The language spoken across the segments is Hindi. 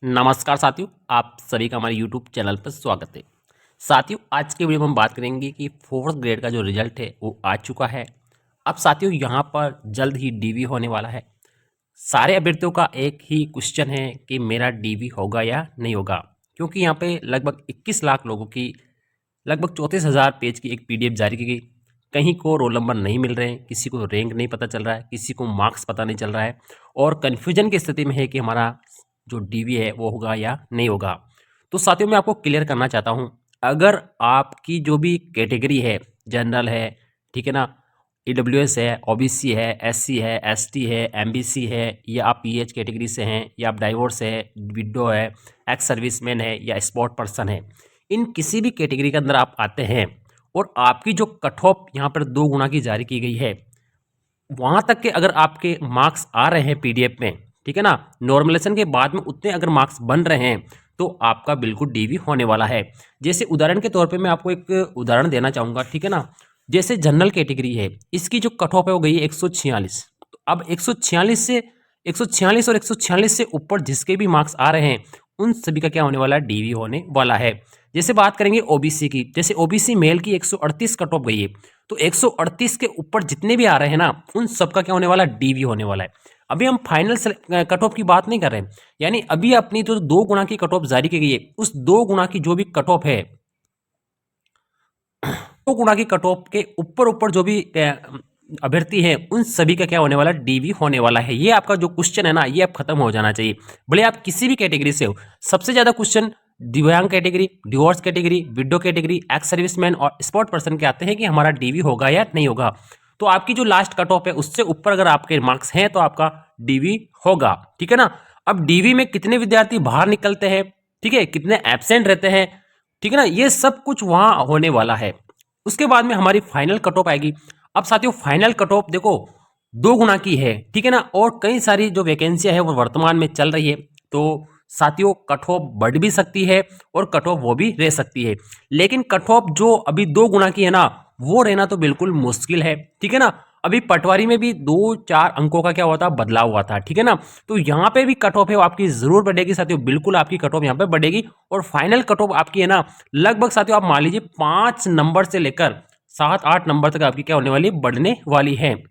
नमस्कार साथियों, आप सभी का हमारे YouTube चैनल पर स्वागत है। साथियों, आज के वीडियो में हम बात करेंगे कि फोर्थ ग्रेड का जो रिजल्ट है वो आ चुका है। अब साथियों यहाँ पर जल्द ही डीवी होने वाला है। सारे अभ्यर्थियों का एक ही क्वेश्चन है कि मेरा डीवी होगा या नहीं होगा, क्योंकि यहाँ पे लगभग 21 लाख लोगों की लगभग 34,000 पेज की एक PDF जारी की गई। कहीं को रोल नंबर नहीं मिल रहे हैं, किसी को रैंक नहीं पता चल रहा है, किसी को मार्क्स पता नहीं चल रहा है और कन्फ्यूजन की स्थिति में है कि हमारा जो डीवी है वो होगा या नहीं होगा। तो साथियों मैं आपको क्लियर करना चाहता हूँ, अगर आपकी जो भी कैटेगरी है, जनरल है, ठीक है ना, EWS है, OBC है, SC है, ST है, MBC है, या आप PH कैटेगरी से हैं, या आप डाइवोर्स है, विडो है, एक्स सर्विसमैन है, या स्पोर्ट पर्सन है, इन किसी भी कैटेगरी के अंदर आप आते हैं और आपकी जो कट ऑफ यहाँ पर 2 गुना की जारी की गई है, वहाँ तक के अगर आपके मार्क्स आ रहे हैं PDF में, ठीक है ना, नॉर्मलाइजेशन के बाद में उतने अगर मार्क्स बन रहे हैं तो आपका बिल्कुल डीवी होने वाला है। जैसे उदाहरण के तौर पे मैं आपको एक उदाहरण देना चाहूँगा, ठीक है ना। जैसे जनरल कैटेगरी है, इसकी जो कट ऑफ है वो गई है 146। तो अब 146 और 146 से ऊपर जिसके भी मार्क्स आ रहे हैं उन सभी का क्या होने वाला है, डीवी होने वाला है। जैसे बात करेंगे ओबीसी की, जैसे ओबीसी मेल की 138 कट ऑफ गई है, तो 138 के ऊपर जितने भी आ रहे हैं ना उन सबका क्या होने वाला है, डीवी होने वाला है। अभी हम फाइनल कट ऑफ की बात नहीं कर रहे हैं, यानी अभी अपनी जो 2 गुना की कट ऑफ जारी की गई है उस 2 गुना की जो भी कट ऑफ है, 2 गुना की कट ऑफ के ऊपर ऊपर जो भी अभ्यर्थी है उन सभी का क्या होने वाला, डीवी होने वाला है। ये आपका जो क्वेश्चन है ना, ये अब खत्म हो जाना चाहिए, भले आप किसी भी कैटेगरी से हो। सबसे ज्यादा क्वेश्चन दिव्यांग category, divorce category, window category, ex serviceman और स्पोर्ट पर्सन के आते हैं कि हमारा डीवी होगा या नहीं होगा। तो आपकी जो लास्ट कट ऑफ है उससे ऊपर अगर आपके मार्क्स हैं तो आपका डीवी होगा, ठीक है ना। अब डीवी में कितने विद्यार्थी बाहर निकलते हैं, ठीक है, कितने एब्सेंट रहते हैं, ठीक है ना, ये सब कुछ वहां होने वाला है। उसके बाद में हमारी फाइनल कट ऑफ आएगी। अब साथियों फाइनल कट ऑफ देखो 2 गुना की है, ठीक है ना, और कई सारी जो वैकेंसियां है वो वर्तमान में चल रही है। तो साथियों कट ऑफ बढ़ भी सकती है और कट ऑफ वो भी रह सकती है, लेकिन कट ऑफ जो अभी 2 गुना की है ना वो रहना तो बिल्कुल मुश्किल है, ठीक है ना। अभी पटवारी में भी 2-4 अंकों का क्या हुआ था, बदलाव हुआ था, ठीक है ना। तो यहाँ पे भी कट ऑफ है वो आपकी जरूर बढ़ेगी साथियों, बिल्कुल आपकी कट ऑफ यहाँ पे बढ़ेगी। और फाइनल कट ऑफ आपकी है ना लगभग साथियों आप मान लीजिए 5 नंबर से लेकर 7-8 नंबर तक आपकी क्या होने वाली है, बढ़ने वाली है।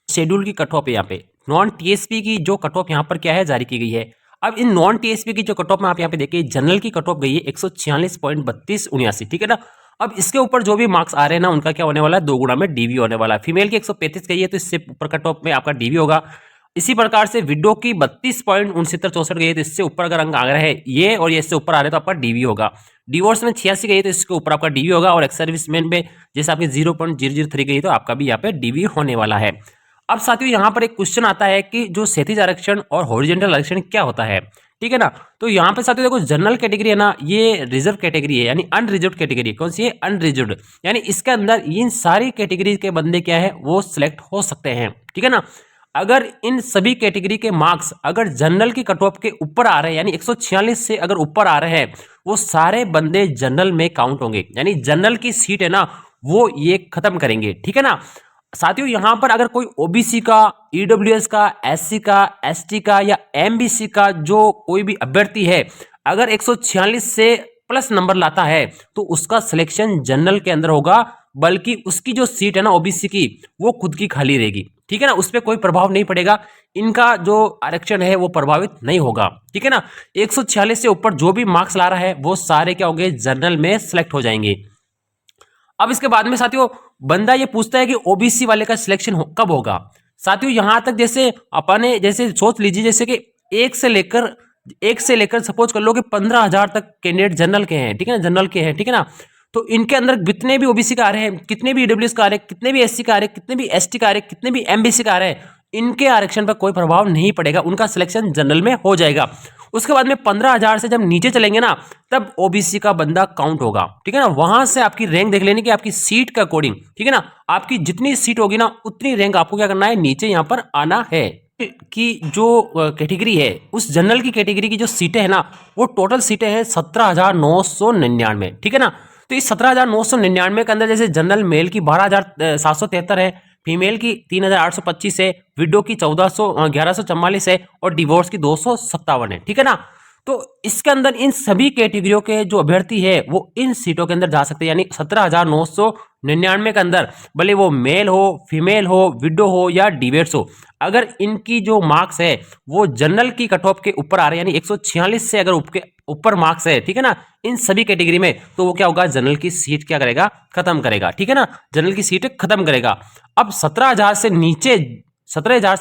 शेड्यूल की कट ऑफ है यहाँ पे, नॉन टीएसपी की जो कट ऑफ यहाँ पर क्या है, जारी की गई है। अब इन नॉन टीएसपी की जो कट ऑफ में आप यहाँ पे देखिए, जनरल की कट ऑफ गई है 146.3279, ठीक है ना। अब इसके ऊपर जो भी मार्क्स आ रहे हैं ना उनका क्या होने वाला है, 2 गुना में डीवी होने वाला है। फीमेल की 135 गई है तो इससे ऊपर कट ऑफ में आपका डीवी होगा। इसी प्रकार से विडो की 32.6964 गई है तो इससे ऊपर अगर अंक आ रहे हैं ये और ये इससे ऊपर आ रहे हैं तो आपका डीवी होगा। डिवोर्स में 86 गई है तो इसके ऊपर आपका डीवी होगा। और एक्स सर्विसमैन में जैसे आपकी 0.003 गई है तो आपका भी यहाँ पे डीवी होने वाला है। अब साथियों यहाँ पर एक क्वेश्चन आता है कि जो क्षैतिज आरक्षण और हॉरिजॉन्टल आरक्षण क्या होता है, ठीक है ना। तो यहाँ पे साथियों देखो, जनरल कैटेगरी है ना, ये रिजर्व कैटेगरी है, यानी अनरिजर्व कैटेगरी। कौन सी है, अनरिजर्व, यानी इसके अंदर इन सारी कैटेगरी के बंदे क्या है वो सिलेक्ट हो सकते हैं, ठीक है ना। अगर इन सभी कैटेगरी के मार्क्स अगर जनरल की कट ऑफ के ऊपर आ रहे हैं, यानी 146 से अगर ऊपर आ रहे हैं, वो सारे बंदे जनरल में काउंट होंगे, यानी जनरल की सीट है ना वो ये खत्म करेंगे, ठीक है ना। साथियों यहां पर अगर कोई ओबीसी का, ईडब्ल्यूएस का, एससी का, एसटी का या एमबीसी का जो कोई भी अभ्यर्थी है अगर 146 से प्लस नंबर लाता है तो उसका सिलेक्शन जनरल के अंदर होगा, बल्कि उसकी जो सीट है ना ओबीसी की वो खुद की खाली रहेगी, ठीक है ना, उस पर कोई प्रभाव नहीं पड़ेगा, इनका जो आरक्षण है वो प्रभावित नहीं होगा, ठीक है ना। 146 से ऊपर जो भी मार्क्स ला रहा है वो सारे क्या होंगे, जनरल में सिलेक्ट हो जाएंगे। अब इसके बाद में साथियों बंदा ये पूछता है कि ओबीसी वाले का सिलेक्शन कब होगा। साथियों यहां तक जैसे अपने जैसे सोच लीजिए, जैसे कि एक से लेकर सपोज कर लो कि 15,000 तक कैंडिडेट जनरल के हैं, ठीक है ना, जनरल के हैं, ठीक है ना। तो इनके अंदर जितने भी ओबीसी का आ रहे हैं, कितने भी ईडब्ल्यूएस का आ रहे हैं, कितने भी एससी का आ रहे हैं, कितने भी एसटी का आ रहे हैं, कितने भी एमबीसी का आ रहे हैं, इनके आरक्षण पर कोई प्रभाव नहीं पड़ेगा, उनका सिलेक्शन जनरल में हो जाएगा। उसके बाद में 15,000 से जब नीचे चलेंगे ना तब ओबीसी का बंदा काउंट होगा, ठीक है ना। वहां से आपकी रैंक देख लेने की आपकी सीट के अकॉर्डिंग, ठीक है ना, आपकी जितनी सीट होगी ना उतनी रैंक आपको क्या करना है, नीचे यहां पर आना है। कि जो कैटेगरी है उस जनरल की कैटेगरी की जो सीटें है ना वो टोटल सीटें हैं 17,999, ठीक है ना। तो इस 17,999 के अंदर जैसे जनरल मेल की 12,773 है, फीमेल की 3825 है, विडो की 1144 है और डिवोर्स की 257 है, ठीक है ना। तो इसके अंदर इन सभी कैटेगरियों के जो अभ्यर्थी है वो इन सीटों के अंदर जा सकते हैं, यानी 17,999 के अंदर, भले वो मेल हो, फीमेल हो, विडो हो या डिवोर्स हो, अगर इनकी जो मार्क्स है वो जनरल की कट ऑफ के ऊपर आ रहे हैं, यानी 146 से अगर ऊपर मार्क्स है, ठीक है ना, इन सभी कैटेगरी में, तो वो क्या होगा, जनरल की सीट क्या करेगा, खत्म करेगा, ठीक है ना, जनरल की सीट खत्म करेगा। अब 17,000 से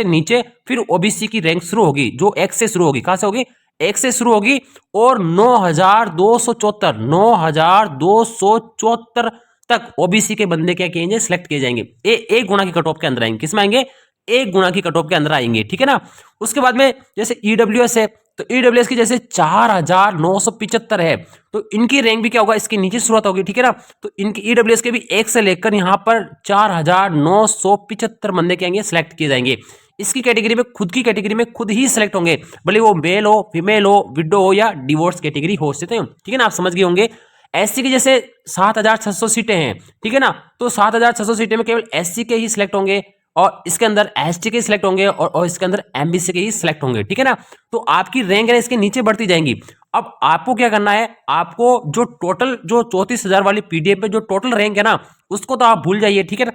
नीचे फिर ओबीसी की रैंक शुरू होगी, जो एक से शुरू होगी, कहां से होगी, एक से शुरू होगी, और 9,274 तक ओबीसी के बंदे क्या किए जाएंगे, सिलेक्ट किए जाएंगे, एक गुना की कट ऑफ के अंदर आएंगे, किसमें आएंगे, एक गुना की कट ऑफ के अंदर आएंगे, ठीक है ना। उसके बाद में जैसे ईडब्ल्यूएस है, तो ईडब्ल्यूएस की जैसे 4,975 है, तो इनकी रैंक भी क्या होगा, इसके नीचे शुरुआत होगी, ठीक है ना। तो इनकी ईडब्ल्यूएस के भी एक से लेकर यहां पर 4,975 बंदे क्या सिलेक्ट किए जाएंगे। इसकी कैटेगरी में, खुद की कैटेगरी में खुद ही सिलेक्ट होंगे, भले वो मेल हो, फीमेल हो, विडो हो या डिवोर्स कैटेगरी हो सकते हैं, ठीक है ना, आप समझ गए होंगे। एससी की जैसे 7,600 सीटें हैं, ठीक है ना, तो 7,600 सीटें में केवल एससी के ही सिलेक्ट होंगे, और इसके अंदर एसटी के सिलेक्ट होंगे, और इसके अंदर एमबीसी के ही सिलेक्ट होंगे, ठीक है ना। तो आपकी रैंक है इसके नीचे बढ़ती जाएंगी। अब आपको क्या करना है, आपको जो टोटल जो 34,000 वाली पीडीएफ पे जो टोटल रैंक है ना, उसको तो आप भूल जाइए, ठीक है ना,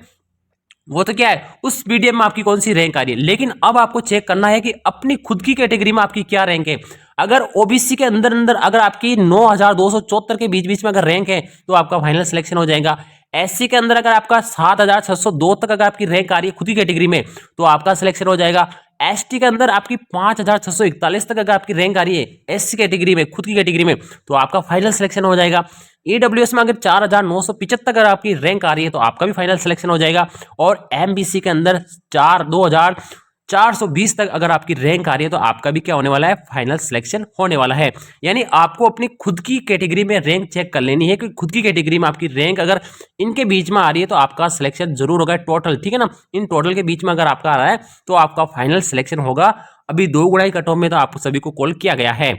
वो तो क्या है, उस पीडीएफ में आपकी कौन सी रैंक आ रही है, लेकिन अब आपको चेक करना है कि अपनी खुद की कैटेगरी में आपकी क्या रैंक है। अगर ओबीसी के अंदर अंदर अगर आपकी 9,274 के बीच बीच में अगर रैंक है, तो आपका फाइनल सिलेक्शन हो जाएगा। एससी के अंदर अगर आपका 7,602 तक अगर आपकी रैंक आ रही है खुद की कैटेगरी में, तो आपका सिलेक्शन हो जाएगा। एसटी के अंदर आपकी 5,641 तक अगर आपकी रैंक आ रही है एससी कैटेगरी में, खुद की कैटेगरी में, तो आपका फाइनल सिलेक्शन हो जाएगा। ईडब्ल्यूएस में अगर 4,975 अगर आपकी रैंक आ रही है, तो आपका भी फाइनल सिलेक्शन हो जाएगा। और एमबीसी के अंदर 2,420 तक अगर आपकी रैंक आ रही है, तो आपका भी क्या होने वाला है, फाइनल सिलेक्शन होने वाला है। यानी आपको अपनी खुद की कैटेगरी में रैंक चेक कर लेनी है कि खुद की कैटेगरी में आपकी रैंक अगर इनके बीच में आ रही है, तो आपका सिलेक्शन जरूर होगा टोटल, ठीक है ना। इन टोटल के बीच में अगर आपका आ रहा है, तो आपका फाइनल सिलेक्शन होगा। अभी 2 गुणा की कट ऑफ में तो आप सभी को कॉल किया गया है।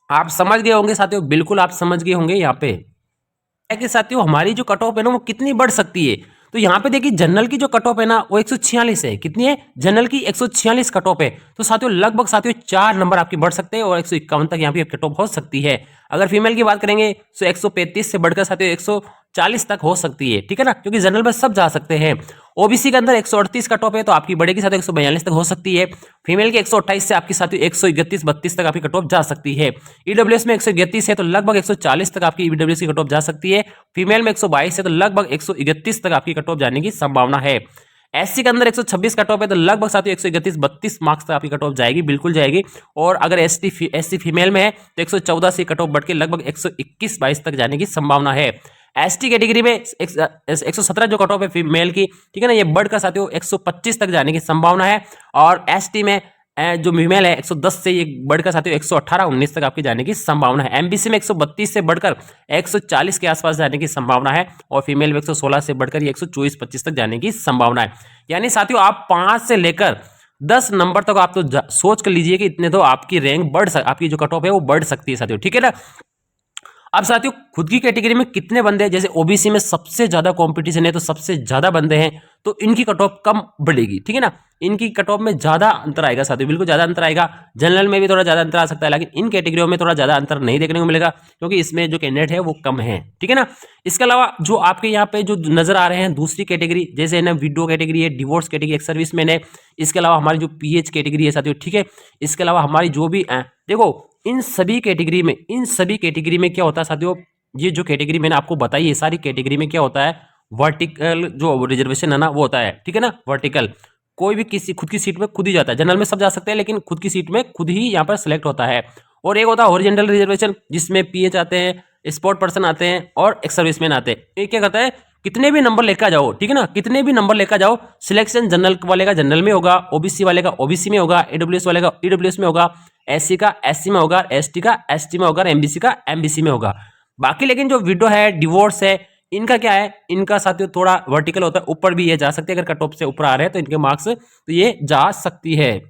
आप समझ गए होंगे साथियों, बिल्कुल आप समझ गए होंगे। यहाँ पे कि साथियों हमारी जो कट ऑफ है ना, वो कितनी बढ़ सकती है। तो यहाँ पे देखिए जनरल की जो कट ऑफ है ना, वो 146 है। कितनी है, जनरल की 146 कट ऑफ है। तो साथियों लगभग साथियों 4 नंबर आपकी बढ़ सकते हैं, और 151 तक यहाँ पे कट ऑफ हो सकती है। अगर फीमेल की बात करेंगे तो 135 से बढ़कर साथियों 140 तक हो सकती है, ठीक है ना, क्योंकि जनरल में सब जा सकते हैं। ओबीसी के अंदर 138 का टॉप है, तो आपकी बढ़ेगी साथियों 142 तक हो सकती है। फीमेल की 128 से आपकी साथियों 131-32 तक आपकी कट ऑफ जा सकती है। ईडब्ल्यूएस में 131 है, तो लगभग 140 तक आपकी ईडब्ल्यूएस की कट ऑफ जा सकती है। फीमेल में 122 है, तो लगभग 131 तक आपकी कट ऑफ जाने की संभावना है। एससी के अंदर 126 कट ऑफ है, तो लगभग साथियों 131-32 मार्क्स तक आपकी कट ऑफ जाएगी, बिल्कुल जाएगी। और अगर एससी फीमेल में है, तो 114 से कट ऑफ बढ़ के लगभग 121-22 तक जाने की संभावना है। एसटी कैटेगरी में 117 जो कट ऑफ है फीमेल की, ठीक है ना, ये बढ़कर साथियों 125 तक जाने की संभावना है। और एसटी में जो फीमेल है 110 से ये बढ़कर साथियों 118-19 तक आपकी जाने की संभावना है। एमबीसी में 132 से बढ़कर 140 के आसपास जाने की संभावना है, और फीमेल में 116 से बढ़कर ये 124-25 तक जाने की संभावना है। यानी साथियों आप 5 से लेकर 10 नंबर तक आप तो सोच कर लीजिए कि इतने तो आपकी रैंक आपकी जो कट ऑफ है वो बढ़ सकती है साथियों, ठीक है ना। अब साथियों खुद की कैटेगरी में कितने बंदे हैं, जैसे ओबीसी में सबसे ज्यादा कंपटीशन है, तो सबसे ज्यादा बंदे हैं, तो इनकी कट ऑफ कम बढ़ेगी, ठीक है ना। इनकी कट ऑफ में ज्यादा अंतर आएगा साथियों, बिल्कुल ज्यादा अंतर आएगा। जनरल में भी थोड़ा ज्यादा अंतर आ सकता है, लेकिन इन कैटेगरियों में थोड़ा ज्यादा अंतर नहीं देखने को मिलेगा, क्योंकि इसमें जो कैंडिडेट है वो कम है, ठीक है ना। इसके अलावा जो आपके यहाँ पे जो नजर आ रहे हैं दूसरी कैटेगरी, जैसे ना विडो कैटेगरी है, डिवोर्स कैटेगरी, एक्स सर्विसमैन है, इसके अलावा हमारी जो पीएच कैटेगरी है साथियों, ठीक है। इसके अलावा हमारी जो भी देखो इन सभी कैटेगरी में क्या होता है साथियों, ये जो कैटेगरी मैंने आपको बताई, ये सारी कैटेगरी में क्या होता है, वर्टिकल जो रिजर्वेशन है ना वो होता है, ठीक है ना। वर्टिकल कोई भी किसी खुद की सीट में खुद ही जाता है, जनरल में सब जा सकते हैं, लेकिन खुद की सीट में खुद ही यहाँ पर सिलेक्ट होता है। और एक होता है हॉरिजॉन्टल रिजर्वेशन, जिसमें पीएच आते हैं, स्पोर्ट पर्सन आते हैं, और एक्स सर्विसमैन आते हैं। ये क्या करता है, कितने भी नंबर लेकर जाओ, ठीक है ना, कितने भी नंबर लेकर जाओ, सिलेक्शन जनरल वाले का जनरल में होगा, ओबीसी वाले का ओबीसी में होगा, ईडब्ल्यूएस वाले का ईडब्ल्यूएस में होगा, एससी का एससी में होगा, एसटी का एसटी में होगा, एमबीसी का एमबीसी में होगा। बाकी लेकिन जो विडो है, डिवोर्स है, इनका क्या है, इनका साथियों थोड़ा वर्टिकल होता है, ऊपर भी ये जा सकते हैं। अगर कट ऑफ से ऊपर आ रहे हैं तो इनके मार्क्स तो ये जा सकती है।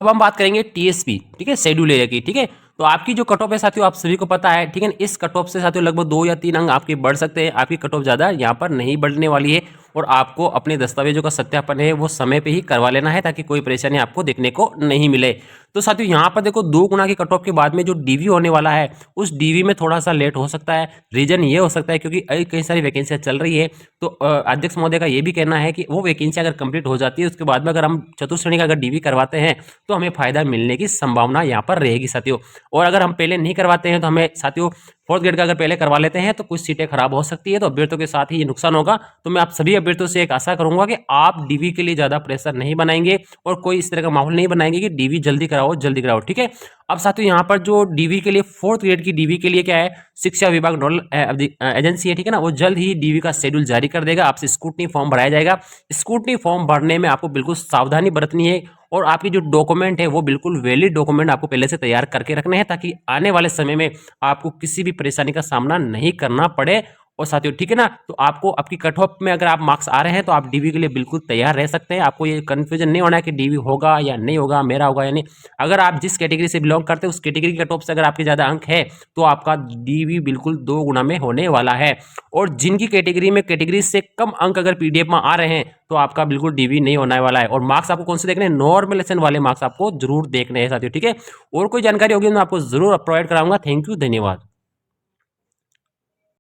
अब हम बात करेंगे टीएसपी, ठीक है, शेड्यूल एरिया की, ठीक है। तो आपकी जो कट ऑफ है साथियों आप सभी को पता है, ठीक है। इस कट ऑफ से साथियों लगभग 2 या 3 अंक आपके बढ़ सकते हैं, आपकी कट ऑफ ज्यादा यहाँ पर नहीं बढ़ने वाली है। और आपको अपने दस्तावेजों का सत्यापन है वो समय पे ही करवा लेना है, ताकि कोई परेशानी आपको देखने को नहीं मिले। तो साथियों यहाँ पर देखो 2 गुना की कट ऑफ के बाद में जो डीवी होने वाला है, उस डीवी में थोड़ा सा लेट हो सकता है। रीजन ये हो सकता है क्योंकि कई सारी वैकेंसियां चल रही है। तो अध्यक्ष महोदय का ये भी कहना है कि वो वैकेंसी अगर कंप्लीट हो जाती है, उसके बाद में अगर हम चतुर्थ श्रेणी का अगर डीवी करवाते हैं तो हमें फायदा मिलने की संभावना यहाँ पर रहेगी साथियों। और अगर हम पहले नहीं करवाते हैं तो हमें साथियों 4th ग्रेड का अगर पहले करवा लेते हैं तो कुछ सीटें खराब हो सकती है, तो अभ्यर्थियों के साथ ही ये नुकसान होगा। तो मैं आप सभी अभ्यर्थियों से एक आशा करूंगा कि आप डीवी के लिए ज्यादा प्रेशर नहीं बनाएंगे और कोई इस तरह का माहौल नहीं बनाएंगे कि डीवी जल्दी कराओ जल्दी कराओ, ठीक है। अब साथियों यहाँ पर जो डीवी के लिए 4th ग्रेड की डीवी के लिए क्या है, शिक्षा विभाग नोडल एजेंसी है, ठीक है ना, वो जल्द ही डीवी का शेड्यूल जारी कर देगा। आपसे स्क्रूटनी फॉर्म भराया जाएगा। स्क्रूटनी फॉर्म भरने में आपको बिल्कुल सावधानी बरतनी है और आपकी जो डॉक्यूमेंट है वो बिल्कुल वैलिड डॉक्यूमेंट आपको पहले से तैयार करके रखने हैं, ताकि आने वाले समय में आपको किसी भी परेशानी का सामना नहीं करना पड़े। और साथियों ठीक है ना, तो आपको आपकी कट ऑफ में अगर आप मार्क्स आ रहे हैं तो आप डीवी के लिए बिल्कुल तैयार रह सकते हैं। आपको ये कंफ्यूजन नहीं होना है कि डीवी होगा या नहीं होगा, मेरा होगा या नहीं। अगर आप जिस कैटेगरी से बिलोंग करते हैं उस कैटेगरी की कट ऑफ से अगर आपके ज़्यादा अंक है तो आपका डीवी बिल्कुल 2 गुना में होने वाला है। और जिनकी कैटेगरी में कैटेगरी से कम अंक अगर पीडीएफ में आ रहे हैं तो आपका बिल्कुल डीवी नहीं होने वाला है। और मार्क्स आपको कौन से देखने हैं, नॉर्मलाइजेशन वाले मार्क्स आपको जरूर देखने हैं साथियों, ठीक है। और कोई जानकारी होगी मैं आपको जरूर प्रोवाइड कराऊंगा। थैंक यू, धन्यवाद।